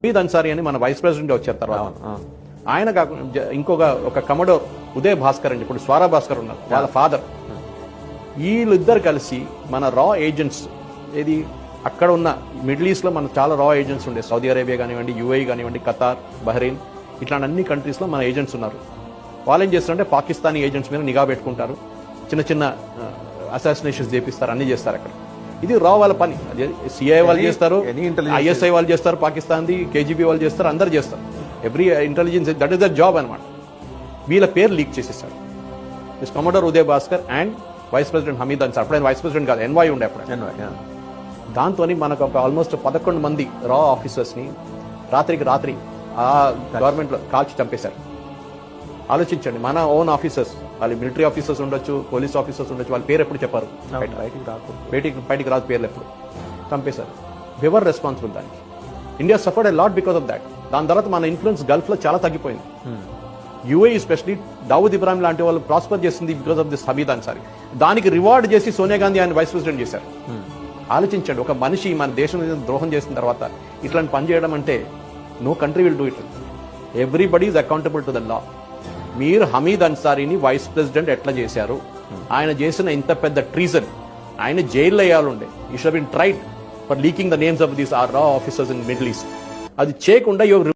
హమీద్ అన్సారీ అని మన vice president వచ్చారు తర్వాత. ఆయన కాకుండా ఒక కమడోర్ ఉదయ్ భాస్కర్ అని ఇప్పుడు స్వారా భాస్కర్ ఉన్నారు, వాళ్ళ ఫాదర్. వీళ్ళిద్దరు కలిసి మన రా ఏజెంట్స్ ఏది అక్కడ ఉన్న మిడిల్ ఈస్ట్ లో మన చాలా రా ఏజెంట్స్ ఉండే, సౌదీ అరేబియా కానివ్వండి, యూఏఈ కానివ్వండి, ఖతార్, బహ్రెయిన్, ఇట్లాంటి అన్ని కంట్రీస్ లో మన ఏజెంట్స్ ఉన్నారు. వాళ్ళు ఏం చేస్తారంటే పాకిస్తానీ ఏజెంట్స్ మీద నిఘా పెట్టుకుంటారు, చిన్న చిన్న అసాసినేషన్స్ చేపిస్తారు, అన్ని చేస్తారు అక్కడ. ఇది రా వాళ్ళ పని. సిఐ వాళ్ళు చేస్తారు, ఐఎస్ఐ వాళ్ళు చేస్తారు, పాకిస్తాన్ది కేజీబీ వాళ్ళు చేస్తారు, అందరు చేస్తారు. Every intelligence that is the job అనమాట. వీళ్ళ పేరు లీక్ చేసేస్తారు. Miss commodore Uday Bhaskar and vice president Hamid Ansar. అప్పుడు ఆయన వైస్ ప్రెసిడెంట్ కాదు, ఎన్వై ఉండే అప్పుడు. దాంతో మనకు ఒక ఆల్మోస్ట్ 11 మంది రా ఆఫీసర్స్ ని రాత్రికి రాత్రి ఆ గవర్నమెంట్ లో కాల్చి చంపేశారు. ఆలోచించండి, మన ఓన్ ఆఫీసర్స్, వాళ్ళు మిలిటరీ ఆఫీసర్స్ ఉండొచ్చు, పోలీస్ ఆఫీసర్స్ ఉండొచ్చు, వాళ్ళ పేరు ఎప్పుడు చెప్పారు, బయటికి రాదు పేర్లు ఎప్పుడు. చంపేశారు. ఎవర్ రెస్పాన్సిబుల్ దానికి? India suffered a lot because of that. దాని తర్వాత మన ఇన్ఫ్లుయెన్స్ గల్ఫ్ లో చాలా తగ్గిపోయింది. యూఏఈ స్పెషలీ దావుద్ ఇబ్రాహిం లాంటి వాళ్ళు ప్రాస్పర్ చేసింది because of this Hamid Ansari. దానికి రివార్డ్ చేసి సోనియా గాంధీ ఆయన వైస్ ప్రెసిడెంట్ చేశారు. ఆలోచించండి, ఒక మనిషి మన దేశం ద్రోహం చేసిన తర్వాత ఇట్లాంటి పని చేయడం అంటే no country will do it. Everybody is accountable to the law. మీరు హమీద్ అన్సారీని వైస్ ప్రెసిడెంట్ ఎట్లా చేశారు? ఆయన చేసిన ఇంత పెద్ద ట్రీజన్, ఆయన జైల్లో వేయాలండే. You should been tried for leaking the names of these are రా ఆఫీసర్స్ ఇన్ మిడిల్ ఈస్ట్. అది చేయకుండా